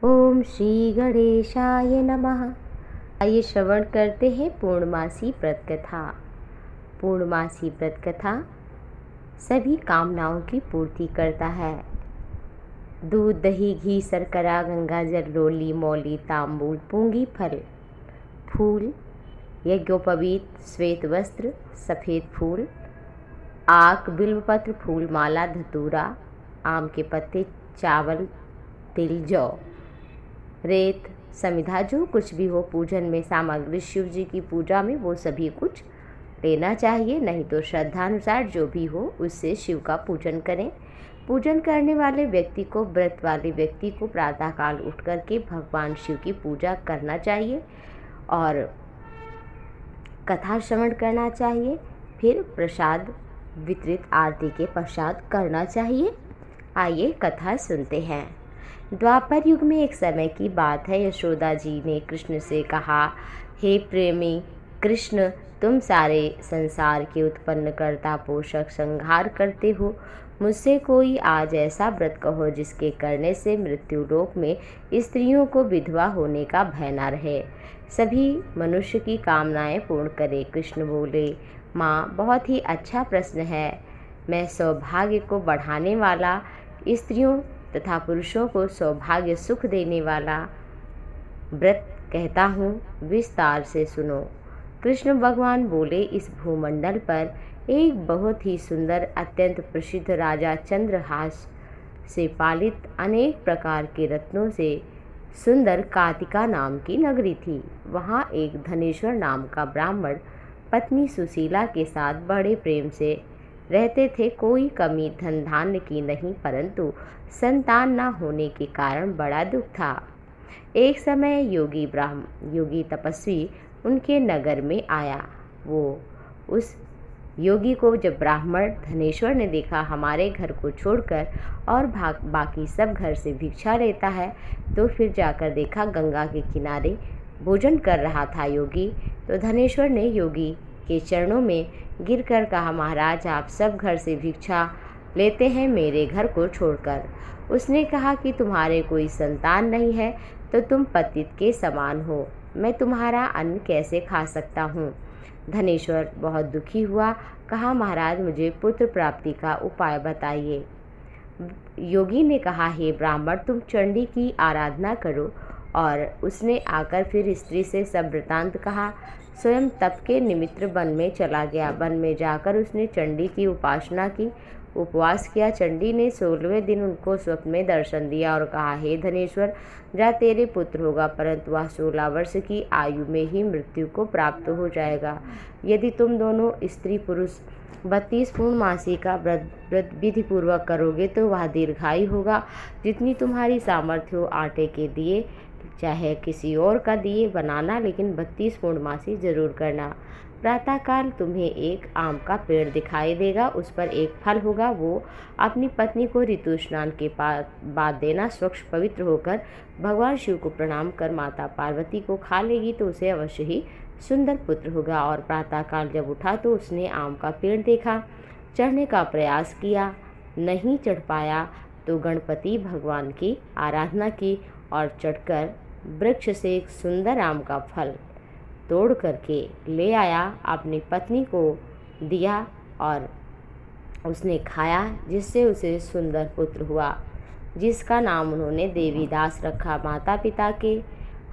ओम श्री गणेशाय नमः। आइए श्रवण करते हैं पूर्णमासी व्रत कथा। पूर्णमासी व्रत कथा सभी कामनाओं की पूर्ति करता है। दूध, दही, घी, शर्करा, गंगा जल, रोली, मौली, तांबूल, पूंगी फल, फूल, यज्ञोपवीत, श्वेत वस्त्र, सफ़ेद फूल, आक, बिल्वपत्र, फूल माला, धतूरा, आम के पत्ते, चावल, तिल, जौ, रेत, समिधा, जो कुछ भी हो पूजन में सामग्री, शिव जी की पूजा में वो सभी कुछ लेना चाहिए। नहीं तो श्रद्धानुसार जो भी हो उससे शिव का पूजन करें। पूजन करने वाले व्यक्ति को, व्रत वाले व्यक्ति को प्रातःकाल उठ करके भगवान शिव की पूजा करना चाहिए और कथा श्रवण करना चाहिए। फिर प्रसाद वितरित आरती के पश्चात करना चाहिए। आइए कथा सुनते हैं। द्वापर युग में एक समय की बात है। यशोदा जी ने कृष्ण से कहा, हे प्रेमी कृष्ण, तुम सारे संसार के उत्पन्न करता, पोषक, संहार करते हो। मुझसे कोई आज ऐसा व्रत कहो जिसके करने से मृत्युलोक में स्त्रियों को विधवा होने का भय न रहे, सभी मनुष्य की कामनाएं पूर्ण करे। कृष्ण बोले, माँ, बहुत ही अच्छा प्रश्न है। मैं सौभाग्य को बढ़ाने वाला, स्त्रियों तथा पुरुषों को सौभाग्य सुख देने वाला व्रत कहता हूँ, विस्तार से सुनो। कृष्ण भगवान बोले, इस भूमंडल पर एक बहुत ही सुंदर, अत्यंत प्रसिद्ध राजा चंद्रहास से पालित अनेक प्रकार के रत्नों से सुंदर कातिका नाम की नगरी थी। वहाँ एक धनेश्वर नाम का ब्राह्मण पत्नी सुशीला के साथ बड़े प्रेम से रहते थे। कोई कमी धन धान्य की नहीं, परंतु संतान न होने के कारण बड़ा दुख था। एक समय योगी तपस्वी उनके नगर में आया। वो उस योगी को जब ब्राह्मण धनेश्वर ने देखा, हमारे घर को छोड़कर और बाकी सब घर से भिक्षा लेता है, तो फिर जाकर देखा गंगा के किनारे भोजन कर रहा था योगी। तो धनेश्वर ने योगी के चरणों में गिरकर कहा, महाराज, आप सब घर से भिक्षा लेते हैं, मेरे घर को छोड़कर। उसने कहा कि तुम्हारे कोई संतान नहीं है तो तुम पतित के समान हो, मैं तुम्हारा अन्न कैसे खा सकता हूँ। धनेश्वर बहुत दुखी हुआ, कहा, महाराज, मुझे पुत्र प्राप्ति का उपाय बताइए। योगी ने कहा, हे ब्राह्मण, तुम चंडी की आराधना करो। और उसने आकर फिर स्त्री से सब वृतांत कहा। स्वयं तप के निमित्त वन में चला गया। वन में जाकर उसने चंडी की उपासना की, उपवास किया। चंडी ने 16वें दिन उनको स्वप्न में दर्शन दिया और कहा, हे धनेश्वर, जा, तेरे पुत्र होगा, परंतु वह 16 वर्ष की आयु में ही मृत्यु को प्राप्त हो जाएगा। यदि तुम दोनों स्त्री पुरुष 32 पूर्णमासी का व्रत विधि पूर्वक करोगे तो वह दीर्घायु होगा। जितनी तुम्हारी सामर्थ्य हो, आटे के दिए चाहे किसी और का दिए बनाना, लेकिन 32 पूर्णमासी जरूर करना। प्रातःकाल तुम्हें एक आम का पेड़ दिखाई देगा, उस पर एक फल होगा। वो अपनी पत्नी को ऋतु स्नान के बाद देना। स्वच्छ पवित्र होकर भगवान शिव को प्रणाम कर माता पार्वती को खा लेगी तो उसे अवश्य ही सुंदर पुत्र होगा। और प्रातःकाल जब उठा तो उसने आम का पेड़ देखा, चढ़ने का प्रयास किया, नहीं चढ़ पाया तो गणपति भगवान की आराधना की और चढ़कर वृक्ष से एक सुंदर आम का फल तोड़ करके ले आया, अपनी पत्नी को दिया और उसने खाया, जिससे उसे सुंदर पुत्र हुआ, जिसका नाम उन्होंने देवीदास रखा। माता पिता के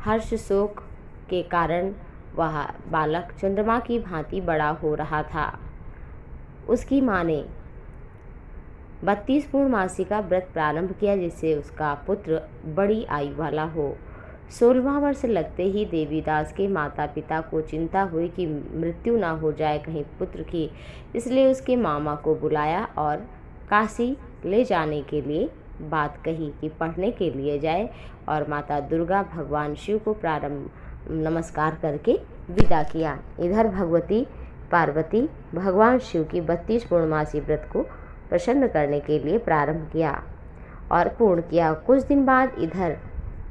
हर्ष शोक के कारण वह बालक चंद्रमा की भांति बड़ा हो रहा था। उसकी माँ ने 32 पूर्णमासी का व्रत प्रारंभ किया, जिससे उसका पुत्र बड़ी आयु वाला हो। 16वां वर्ष लगते ही देवीदास के माता पिता को चिंता हुई कि मृत्यु ना हो जाए कहीं पुत्र की, इसलिए उसके मामा को बुलाया और काशी ले जाने के लिए बात कही कि पढ़ने के लिए जाए। और माता दुर्गा भगवान शिव को प्रारंभ नमस्कार करके विदा किया। इधर भगवती पार्वती भगवान शिव की 32 पूर्णमासी व्रत को प्रसन्न करने के लिए प्रारंभ किया और पूर्ण किया। कुछ दिन बाद इधर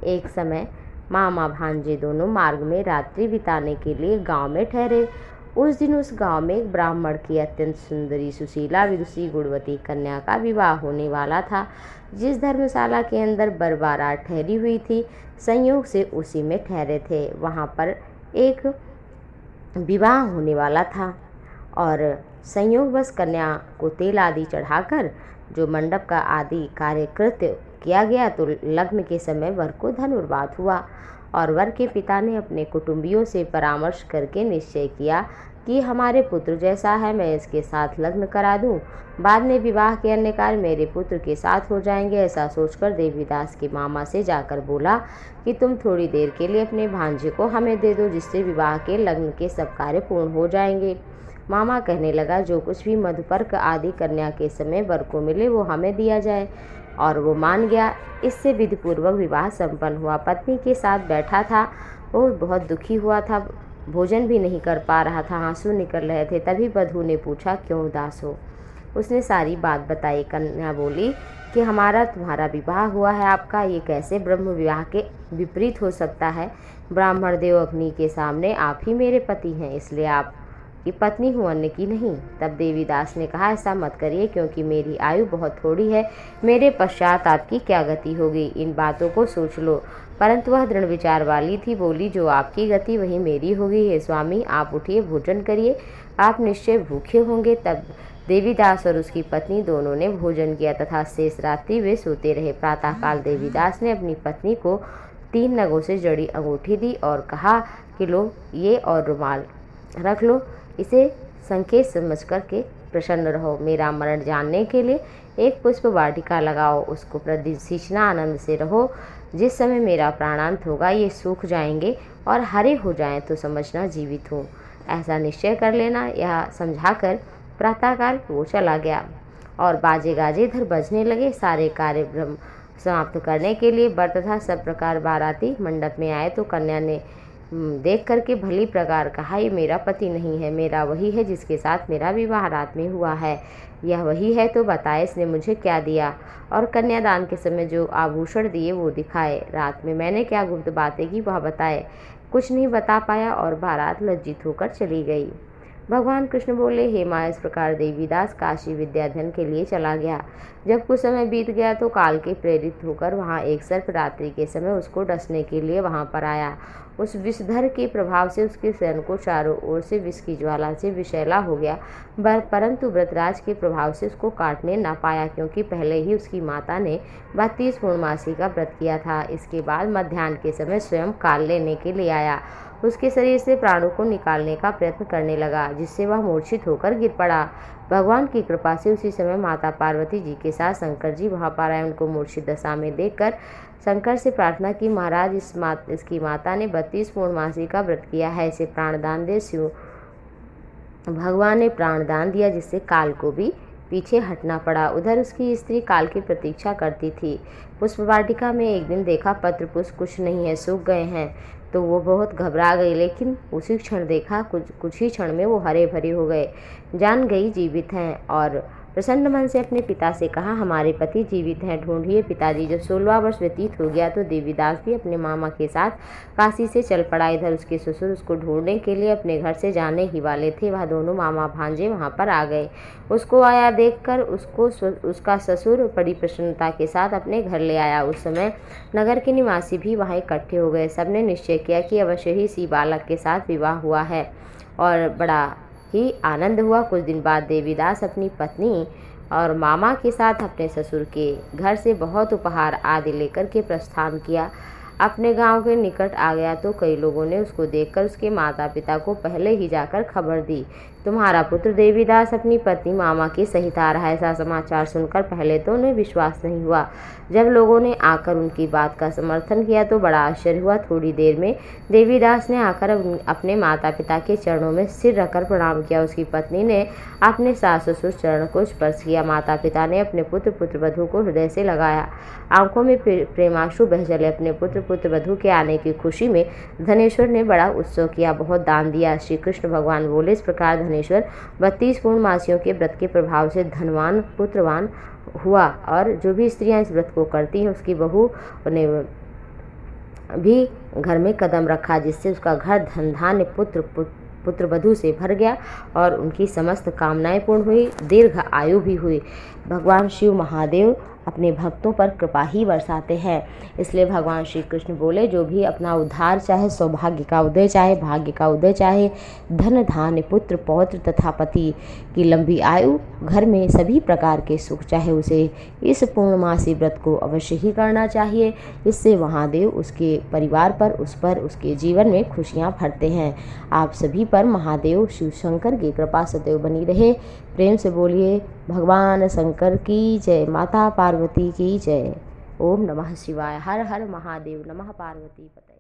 एक समय मामा भांजे दोनों मार्ग में रात्रि बिताने के लिए गांव में ठहरे। उस दिन उस गांव में एक ब्राह्मण की अत्यंत सुंदरी, सुशीला, विदुषी, गुणवती कन्या का विवाह होने वाला था। जिस धर्मशाला के अंदर बारात ठहरी हुई थी, संयोग से उसी में ठहरे थे। वहाँ पर एक विवाह होने वाला था और संयोगवश कन्या को तेल आदि चढ़ाकर जो मंडप का आदि कार्यकृत्य किया गया, तो लग्न के समय वर को धनुर्वात हुआ और वर के पिता ने अपने कुटुंबियों से परामर्श करके निश्चय किया कि हमारे पुत्र जैसा है, मैं इसके साथ लग्न करा दूं। बाद में विवाह के अन्य कार्य मेरे पुत्र के साथ हो जाएंगे। ऐसा सोचकर देवीदास के मामा से जाकर बोला कि तुम थोड़ी देर के लिए अपने भांजे को हमें दे दो, जिससे विवाह के लग्न के सब कार्य पूर्ण हो जाएंगे। मामा कहने लगा, जो कुछ भी मधुपर्क आदि कन्या के समय वर को मिले वो हमें दिया जाए, और वो मान गया। इससे विधिपूर्वक विवाह संपन्न हुआ। पत्नी के साथ बैठा था, वो बहुत दुखी हुआ था, भोजन भी नहीं कर पा रहा था, आंसू निकल रहे थे। तभी वधू ने पूछा, क्यों उदास हो? उसने सारी बात बताई। कन्या बोली कि हमारा तुम्हारा विवाह हुआ है, आपका ये कैसे ब्रह्म विवाह के विपरीत हो सकता है? ब्राह्मण देव अग्नि के सामने आप ही मेरे पति हैं, इसलिए आप की पत्नी हूँ, अन्य की नहीं। तब देवीदास ने कहा, ऐसा मत करिए, क्योंकि मेरी आयु बहुत थोड़ी है, मेरे पश्चात आपकी क्या गति होगी, इन बातों को सोच लो। परंतु वह दृढ़ विचार वाली थी। बोली, जो आपकी गति वही मेरी होगी। हे स्वामी, आप उठिए, भोजन करिए, आप निश्चय भूखे होंगे। तब देवीदास और उसकी पत्नी दोनों ने भोजन किया तथा शेष रात्रि वे सोते रहे। प्रातःकाल देवीदास ने अपनी पत्नी को 3 नगों से जड़ी अंगूठी दी और कहा कि लो ये और रुमाल रख लो, इसे संकेत समझ कर के प्रसन्न रहो। मेरा मरण जानने के लिए एक पुष्प वाटिका लगाओ, उसको प्रतिदिन सींचना, आनंद से रहो। जिस समय मेरा प्राणांत होगा ये सूख जाएंगे और हरे हो जाएं तो समझना जीवित हूँ, ऐसा निश्चय कर लेना। यह समझाकर प्रातःकाल वो चला गया और बाजे गाजे इधर बजने लगे। सारे कार्य ब्रह्म समाप्त करने के लिए वर तथा सब प्रकार बाराती मंडप में आए तो कन्या ने देख करके भली प्रकार कहा, ये मेरा पति नहीं है, मेरा वही है जिसके साथ मेरा विवाह रात में हुआ है। यह वही है तो बताए इसने मुझे क्या दिया, और कन्यादान के समय जो आभूषण दिए वो दिखाए। रात में मैंने क्या गुप्त बातें की वह बताए। कुछ नहीं बता पाया और बारात लज्जित होकर चली गई। भगवान कृष्ण बोले, हे माँ, इस प्रकार देवीदास काशी विद्याध्ययन के लिए चला गया। जब कुछ समय बीत गया तो काल के प्रेरित होकर वहाँ एक सर्प रात्रि के समय उसको डसने के लिए वहाँ पर आया। उस विषधर के प्रभाव से उसके शरीर को चारों ओर से विष की ज्वाला से विषैला हो गया, परंतु व्रतराज के प्रभाव से उसको काटने न पाया, क्योंकि पहले ही उसकी माता ने 32 पूर्णमासी का व्रत किया था। इसके बाद मध्याह्न के समय स्वयं काल लेने के लिए आया। उसके शरीर से प्राणों को निकालने का प्रयत्न करने लगा, जिससे वह मूर्छित होकर गिर पड़ा। भगवान की कृपा से उसी समय माता पार्वती जी के साथ शंकर जी वहाँ पर आए। उनको मूर्छित दशा में देखकर शंकर से प्रार्थना की, महाराज इसकी माता ने 32 पूर्णमासी का व्रत किया है, इसे प्राणदान दे। शिव भगवान ने प्राणदान दिया, जिससे काल को भी पीछे हटना पड़ा। उधर उसकी स्त्री काल की प्रतीक्षा करती थी। पुष्प वाटिका में एक दिन देखा पत्र पुष्प कुछ नहीं है, सूख गए हैं, तो वो बहुत घबरा गई। लेकिन उसी क्षण देखा कुछ ही क्षण में वो हरे भरे हो गए। जान गई जीवित हैं और प्रसन्न मन से अपने पिता से कहा, हमारे पति जीवित हैं, ढूंढिए। पिताजी जब 16वां वर्ष व्यतीत हो गया तो देवीदास भी अपने मामा के साथ काशी से चल पड़ा। इधर उसके ससुर उसको ढूंढने के लिए अपने घर से जाने ही वाले थे। वह दोनों मामा भांजे वहां पर आ गए। उसको आया देखकर उसका ससुर बड़ी प्रसन्नता के साथ अपने घर ले आया। उस समय नगर के निवासी भी वहाँ इकट्ठे हो गए। सबने निश्चय किया कि अवश्य ही इसी बालक के साथ विवाह हुआ है और बड़ा ही आनंद हुआ। कुछ दिन बाद देवीदास अपनी पत्नी और मामा के साथ अपने ससुर के घर से बहुत उपहार आदि लेकर के प्रस्थान किया। अपने गांव के निकट आ गया तो कई लोगों ने उसको देखकर उसके माता पिता को पहले ही जाकर खबर दी, तुम्हारा पुत्र देवीदास अपनी पत्नी मामा के सहित आ रहा है। ऐसा समाचार सुनकर पहले तो उन्हें विश्वास नहीं हुआ। जब लोगों ने आकर उनकी बात का समर्थन किया तो बड़ा आश्चर्य हुआ। थोड़ी देर में देवीदास ने आकर अपने माता पिता के चरणों में सिर रखकर प्रणाम किया। उसकी पत्नी ने अपने सास ससुर चरण को स्पर्श किया। माता पिता ने अपने पुत्र वधू को हृदय से लगाया। आंखों में प्रेमाश्रु बह चले। अपने पुत्र वधू के आने की खुशी में धनेश्वर ने बड़ा उत्सव किया, बहुत दान दिया। श्री कृष्ण भगवान बोले, इस प्रकार धनेश्वर 32 पूर्णमासियों के व्रत के प्रभाव से धनवान पुत्रवान हुआ, और जो भी स्त्रियां इस व्रत को करती हैं उसकी बहू ने भी घर में कदम रखा, जिससे उसका घर धन धान्य पुत्र वधु से भर गया और उनकी समस्त कामनाएं पूर्ण हुई, दीर्घ आयु भी हुई। भगवान शिव महादेव अपने भक्तों पर कृपा ही बरसाते हैं। इसलिए भगवान श्री कृष्ण बोले, जो भी अपना उद्धार चाहे, सौभाग्य का उदय चाहे, भाग्य का उदय चाहे, धन धान्य पुत्र पौत्र तथा पति की लंबी आयु, घर में सभी प्रकार के सुख चाहे, उसे इस पूर्णमासी व्रत को अवश्य ही करना चाहिए। इससे महादेव उसके परिवार पर, उसके जीवन में खुशियाँ भरते हैं। आप सभी पर महादेव शिव शंकर की कृपा सदैव बनी रहे। प्रेम से बोलिए भगवान शंकर की जय, माता पार्वती की जय। ओम नमः शिवाय। हर हर महादेव। नमः पार्वती पते।